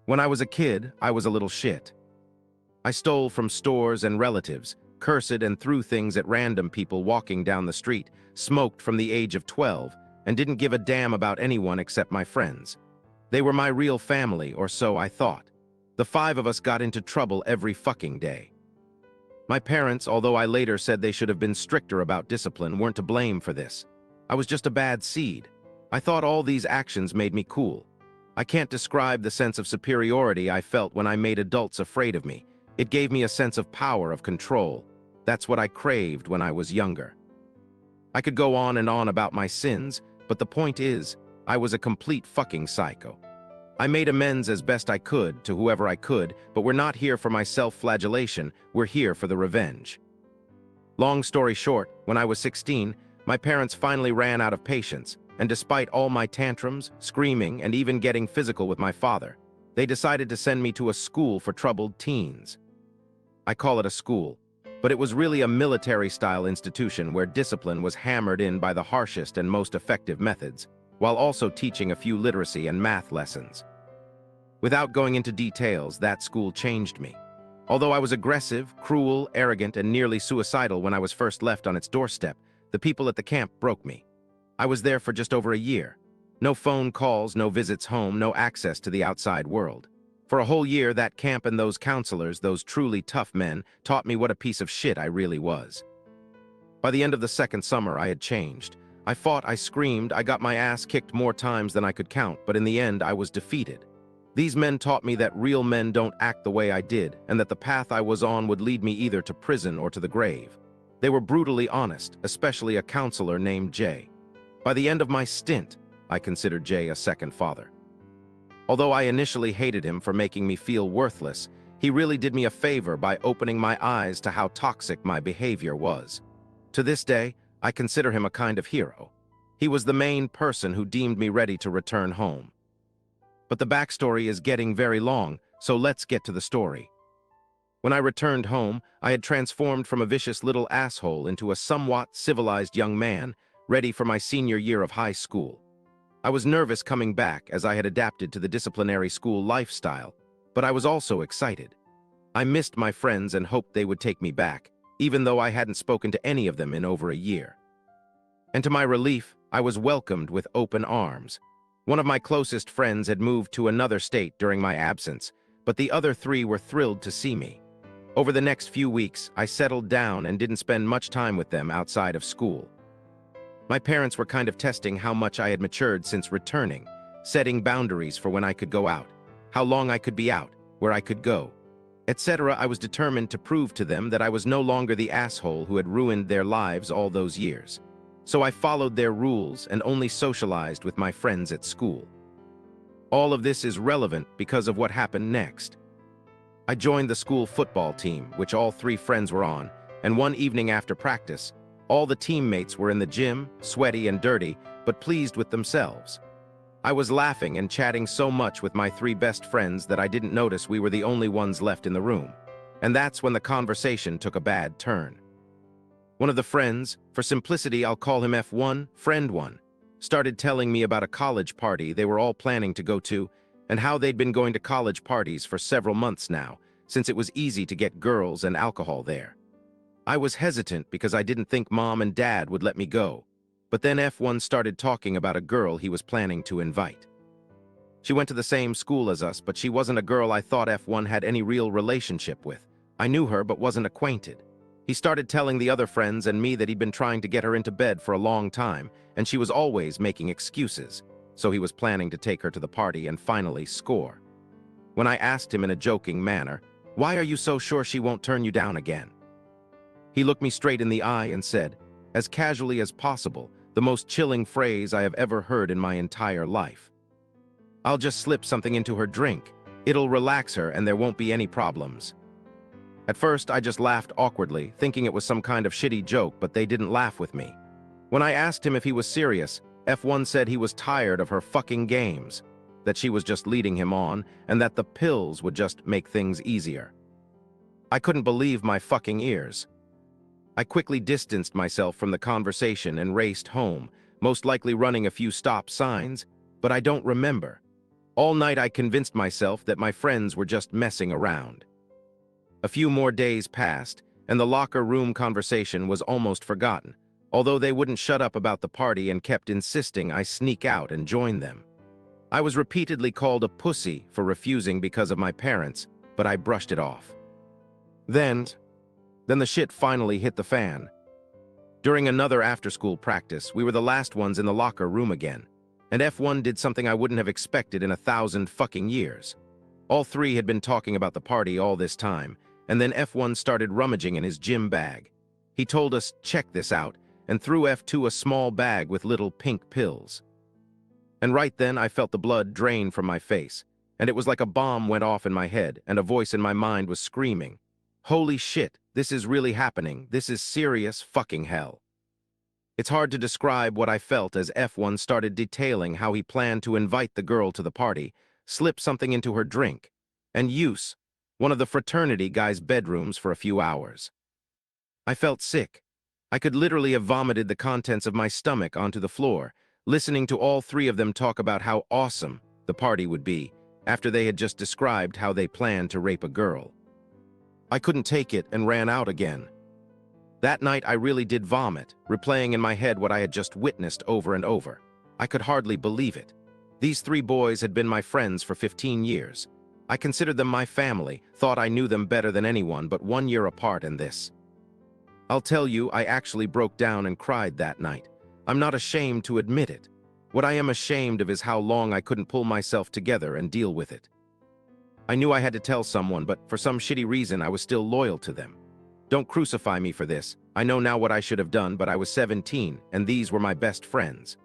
When I was a kid, I was a little shit. I stole from stores and relatives, cursed and threw things at random people walking down the street, smoked from the age of 12, and didn't give a damn about anyone except my friends. They were my real family, or so I thought. The 5 of us got into trouble every fucking day. My parents, although I later said they should have been stricter about discipline, weren't to blame for this. I was just a bad seed. I thought all these actions made me cool. I can't describe the sense of superiority I felt when I made adults afraid of me. It gave me a sense of power, of control. That's what I craved when I was younger. I could go on and on about my sins, but the point is, I was a complete fucking psycho. I made amends as best I could to whoever I could, but we're not here for my self-flagellation, we're here for the revenge. Long story short, when I was 16, my parents finally ran out of patience, and despite all my tantrums, screaming, and even getting physical with my father, they decided to send me to a school for troubled teens. I call it a school, but it was really a military-style institution where discipline was hammered in by the harshest and most effective methods, while also teaching a few literacy and math lessons. Without going into details, that school changed me. Although I was aggressive, cruel, arrogant, and nearly suicidal when I was first left on its doorstep, the people at the camp broke me. I was there for just over a year. No phone calls, no visits home, no access to the outside world. For a whole year, that camp and those counselors, those truly tough men, taught me what a piece of shit I really was. By the end of the second summer, I had changed. I fought, I screamed, I got my ass kicked more times than I could count, but in the end, I was defeated. These men taught me that real men don't act the way I did, and that the path I was on would lead me either to prison or to the grave. They were brutally honest, especially a counselor named Jay. By the end of my stint, I considered Jay a second father. Although I initially hated him for making me feel worthless, he really did me a favor by opening my eyes to how toxic my behavior was. To this day, I consider him a kind of hero. He was the main person who deemed me ready to return home. But the backstory is getting very long, so let's get to the story. When I returned home, I had transformed from a vicious little asshole into a somewhat civilized young man, ready for my senior year of high school. I was nervous coming back as I had adapted to the disciplinary school lifestyle, but I was also excited. I missed my friends and hoped they would take me back, even though I hadn't spoken to any of them in over a year. And to my relief, I was welcomed with open arms. One of my closest friends had moved to another state during my absence, but the other 3 were thrilled to see me. Over the next few weeks, I settled down and didn't spend much time with them outside of school. My parents were kind of testing how much I had matured since returning, setting boundaries for when I could go out, how long I could be out, where I could go, etc. I was determined to prove to them that I was no longer the asshole who had ruined their lives all those years. So I followed their rules and only socialized with my friends at school. All of this is relevant because of what happened next. I joined the school football team, which all 3 friends were on, and one evening after practice, all the teammates were in the gym, sweaty and dirty, but pleased with themselves. I was laughing and chatting so much with my 3 best friends that I didn't notice we were the only ones left in the room. And that's when the conversation took a bad turn. One of the friends, for simplicity I'll call him F1, friend 1, started telling me about a college party they were all planning to go to and how they'd been going to college parties for several months now, since it was easy to get girls and alcohol there. I was hesitant because I didn't think Mom and Dad would let me go, but then F1 started talking about a girl he was planning to invite. She went to the same school as us, but she wasn't a girl I thought F1 had any real relationship with. I knew her but wasn't acquainted. He started telling the other friends and me that he'd been trying to get her into bed for a long time, and she was always making excuses, so he was planning to take her to the party and finally score. When I asked him in a joking manner, "Why are you so sure she won't turn you down again?" He looked me straight in the eye and said, as casually as possible, the most chilling phrase I have ever heard in my entire life. "I'll just slip something into her drink. It'll relax her and there won't be any problems." At first, I just laughed awkwardly, thinking it was some kind of shitty joke, but they didn't laugh with me. When I asked him if he was serious, F1 said he was tired of her fucking games, that she was just leading him on, and that the pills would just make things easier. I couldn't believe my fucking ears. I quickly distanced myself from the conversation and raced home, most likely running a few stop signs, but I don't remember. All night I convinced myself that my friends were just messing around. A few more days passed, and the locker room conversation was almost forgotten, although they wouldn't shut up about the party and kept insisting I sneak out and join them. I was repeatedly called a pussy for refusing because of my parents, but I brushed it off. Then the shit finally hit the fan. During another after-school practice, we were the last ones in the locker room again, and F1 did something I wouldn't have expected in 1,000 fucking years. All three had been talking about the party all this time, and then F1 started rummaging in his gym bag. He told us, "Check this out," and threw F2 a small bag with little pink pills. And right then I felt the blood drain from my face, and it was like a bomb went off in my head, and a voice in my mind was screaming, "Holy shit, this is really happening. This is serious fucking hell." It's hard to describe what I felt as F1 started detailing how he planned to invite the girl to the party, slip something into her drink, and use one of the fraternity guys' bedrooms for a few hours. I felt sick. I could literally have vomited the contents of my stomach onto the floor, listening to all three of them talk about how awesome the party would be after they had just described how they planned to rape a girl. I couldn't take it and ran out again. That night I really did vomit, replaying in my head what I had just witnessed over and over. I could hardly believe it. These three boys had been my friends for 15 years. I considered them my family, thought I knew them better than anyone, but 1 year apart in this. I'll tell you, I actually broke down and cried that night. I'm not ashamed to admit it. What I am ashamed of is how long I couldn't pull myself together and deal with it. I knew I had to tell someone, but for some shitty reason I was still loyal to them. Don't crucify me for this. I know now what I should have done, but I was 17, and these were my best friends.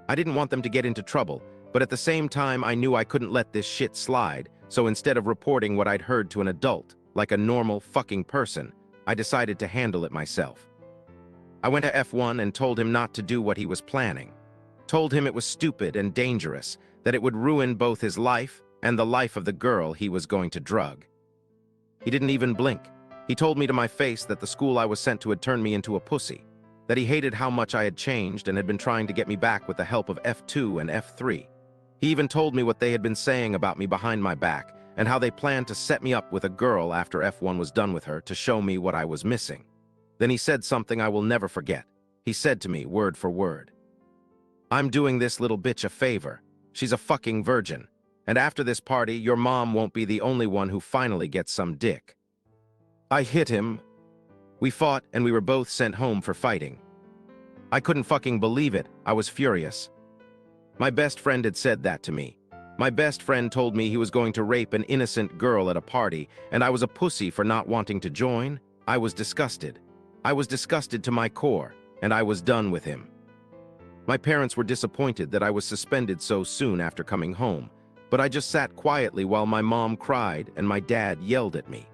I didn't want them to get into trouble, but at the same time I knew I couldn't let this shit slide, so instead of reporting what I'd heard to an adult, like a normal fucking person, I decided to handle it myself. I went to F1 and told him not to do what he was planning. Told him it was stupid and dangerous, that it would ruin both his life and the life of the girl he was going to drug. He didn't even blink. He told me to my face that the school I was sent to had turned me into a pussy, that he hated how much I had changed and had been trying to get me back with the help of F2 and F3. He even told me what they had been saying about me behind my back and how they planned to set me up with a girl after F1 was done with her to show me what I was missing. Then he said something I will never forget. He said to me, word for word, "I'm doing this little bitch a favor. She's a fucking virgin. And after this party, your mom won't be the only one who finally gets some dick." I hit him. We fought, and we were both sent home for fighting. I couldn't fucking believe it. I was furious. My best friend had said that to me. My best friend told me he was going to rape an innocent girl at a party, and I was a pussy for not wanting to join. I was disgusted. I was disgusted to my core, and I was done with him. My parents were disappointed that I was suspended so soon after coming home, but I just sat quietly while my mom cried and my dad yelled at me.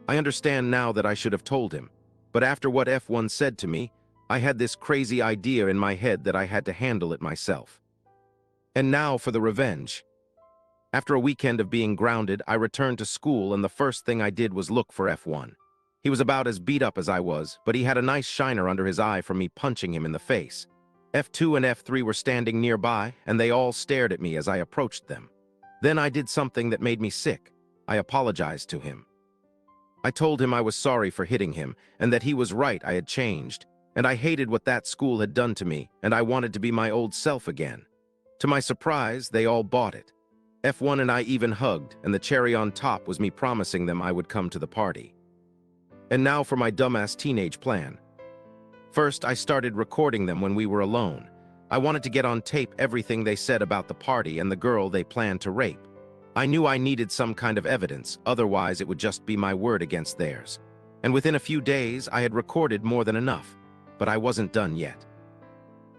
I understand now that I should have told him, but after what F1 said to me, I had this crazy idea in my head that I had to handle it myself. And now for the revenge. After a weekend of being grounded, I returned to school, and the first thing I did was look for F1. He was about as beat up as I was, but he had a nice shiner under his eye from me punching him in the face. F2 and F3 were standing nearby, and they all stared at me as I approached them. Then I did something that made me sick. I apologized to him. I told him I was sorry for hitting him, and that he was right, I had changed, and I hated what that school had done to me, and I wanted to be my old self again. To my surprise, they all bought it. F1 and I even hugged, and the cherry on top was me promising them I would come to the party. And now for my dumbass teenage plan. First, I started recording them when we were alone. I wanted to get on tape everything they said about the party and the girl they planned to rape. I knew I needed some kind of evidence, otherwise it would just be my word against theirs. And within a few days, I had recorded more than enough, but I wasn't done yet.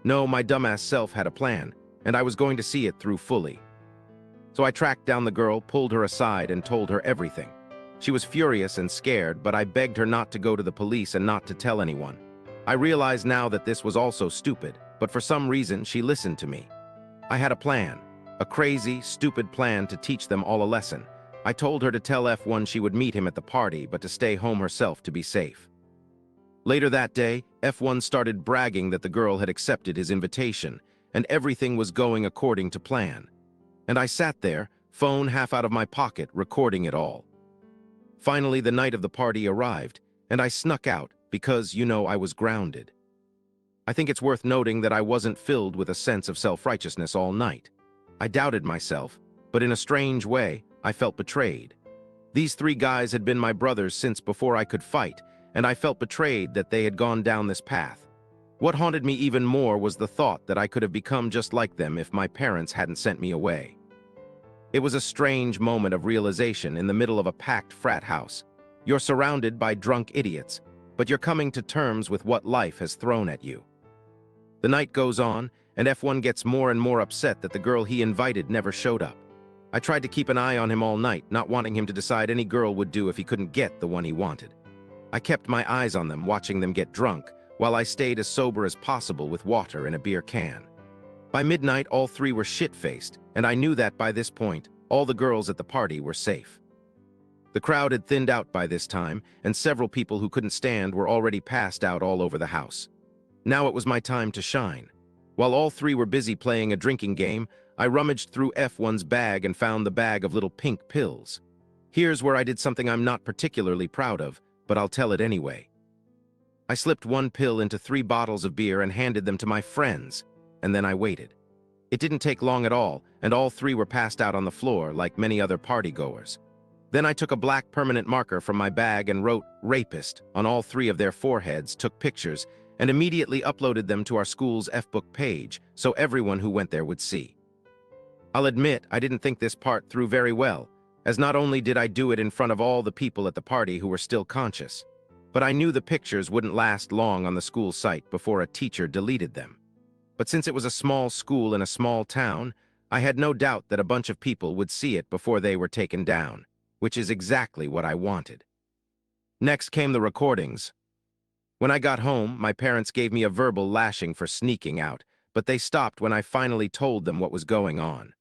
No, my dumbass self had a plan, and I was going to see it through fully. So I tracked down the girl, pulled her aside, and told her everything. She was furious and scared, but I begged her not to go to the police and not to tell anyone. I realize now that this was also stupid, but for some reason she listened to me. I had a plan. A crazy, stupid plan to teach them all a lesson. I told her to tell F1 she would meet him at the party, but to stay home herself to be safe. Later that day, F1 started bragging that the girl had accepted his invitation, and everything was going according to plan. And I sat there, phone half out of my pocket, recording it all. Finally, the night of the party arrived, and I snuck out because, I was grounded. I think it's worth noting that I wasn't filled with a sense of self-righteousness all night. I doubted myself, but in a strange way, I felt betrayed. These three guys had been my brothers since before I could fight, and I felt betrayed that they had gone down this path. What haunted me even more was the thought that I could have become just like them if my parents hadn't sent me away. It was a strange moment of realization in the middle of a packed frat house. You're surrounded by drunk idiots, but you're coming to terms with what life has thrown at you. The night goes on, and F1 gets more and more upset that the girl he invited never showed up. I tried to keep an eye on him all night, not wanting him to decide any girl would do if he couldn't get the one he wanted. I kept my eyes on them, watching them get drunk, while I stayed as sober as possible with water in a beer can. By midnight, all three were shit-faced, and I knew that by this point, all the girls at the party were safe. The crowd had thinned out by this time, and several people who couldn't stand were already passed out all over the house. Now it was my time to shine. While all three were busy playing a drinking game, I rummaged through F1's bag and found the bag of little pink pills. Here's where I did something I'm not particularly proud of, but I'll tell it anyway. I slipped one pill into 3 bottles of beer and handed them to my friends, and then I waited. It didn't take long at all, and all three were passed out on the floor like many other partygoers. Then I took a black permanent marker from my bag and wrote "rapist" on all 3 of their foreheads, took pictures, and immediately uploaded them to our school's F-book page so everyone who went there would see. I'll admit I didn't think this part through very well, as not only did I do it in front of all the people at the party who were still conscious, but I knew the pictures wouldn't last long on the school site before a teacher deleted them. But since it was a small school in a small town, I had no doubt that a bunch of people would see it before they were taken down, which is exactly what I wanted. Next came the recordings. When I got home, my parents gave me a verbal lashing for sneaking out, but they stopped when I finally told them what was going on.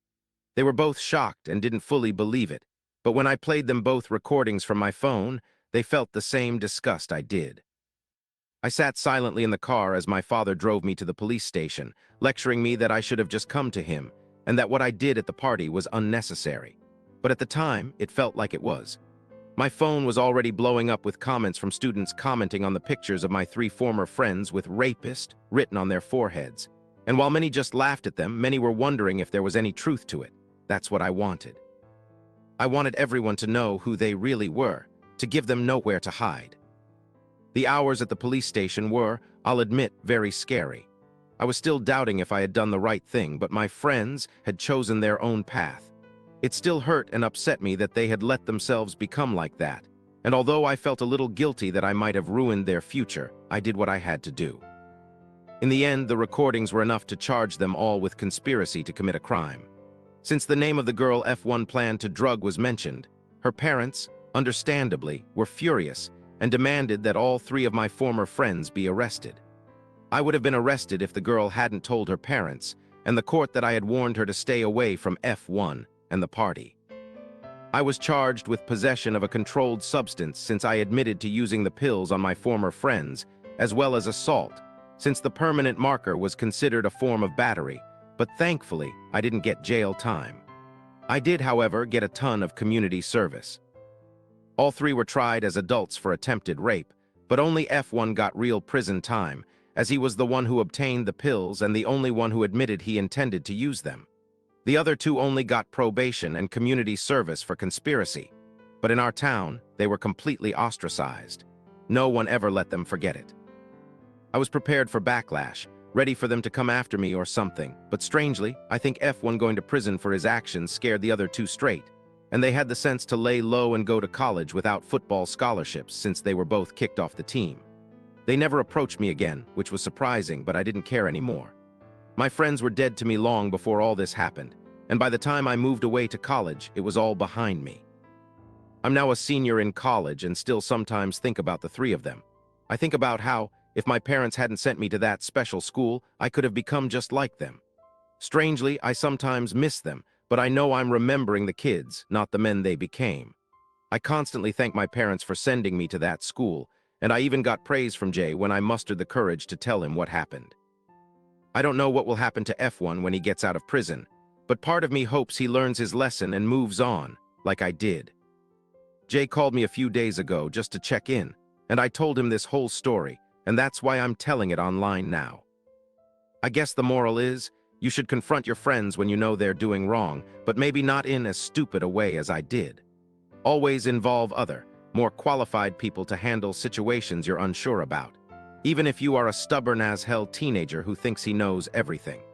They were both shocked and didn't fully believe it, but when I played them both recordings from my phone, they felt the same disgust I did. I sat silently in the car as my father drove me to the police station, lecturing me that I should have just come to him, and that what I did at the party was unnecessary. But at the time, it felt like it was. My phone was already blowing up with comments from students commenting on the pictures of my 3 former friends with "rapist" written on their foreheads. And while many just laughed at them, many were wondering if there was any truth to it. That's what I wanted. I wanted everyone to know who they really were, to give them nowhere to hide. The hours at the police station were, I'll admit, very scary. I was still doubting if I had done the right thing, but my friends had chosen their own path. It still hurt and upset me that they had let themselves become like that, and although I felt a little guilty that I might have ruined their future, I did what I had to do. In the end, the recordings were enough to charge them all with conspiracy to commit a crime. Since the name of the girl F1 planned to drug was mentioned, her parents, understandably, were furious and demanded that all 3 of my former friends be arrested. I would have been arrested if the girl hadn't told her parents and the court that I had warned her to stay away from F1 and the party. I was charged with possession of a controlled substance since I admitted to using the pills on my former friends, as well as assault, since the permanent marker was considered a form of battery, but thankfully I didn't get jail time. I did, however, get a ton of community service. All 3 were tried as adults for attempted rape, but only F1 got real prison time, as he was the one who obtained the pills and the only one who admitted he intended to use them. The other 2 only got probation and community service for conspiracy, but in our town, they were completely ostracized. No one ever let them forget it. I was prepared for backlash, ready for them to come after me or something, but strangely, I think F1 going to prison for his actions scared the other 2 straight, and they had the sense to lay low and go to college without football scholarships since they were both kicked off the team. They never approached me again, which was surprising, but I didn't care anymore. My friends were dead to me long before all this happened, and by the time I moved away to college, it was all behind me. I'm now a senior in college and still sometimes think about the 3 of them. I think about how, if my parents hadn't sent me to that special school, I could have become just like them. Strangely, I sometimes miss them, but I know I'm remembering the kids, not the men they became. I constantly thank my parents for sending me to that school, and I even got praise from Jay when I mustered the courage to tell him what happened. I don't know what will happen to F1 when he gets out of prison, but part of me hopes he learns his lesson and moves on, like I did. Jay called me a few days ago just to check in, and I told him this whole story, and that's why I'm telling it online now. I guess the moral is, you should confront your friends when you know they're doing wrong, but maybe not in as stupid a way as I did. Always involve other, more qualified people to handle situations you're unsure about, even if you are a stubborn-as-hell teenager who thinks he knows everything.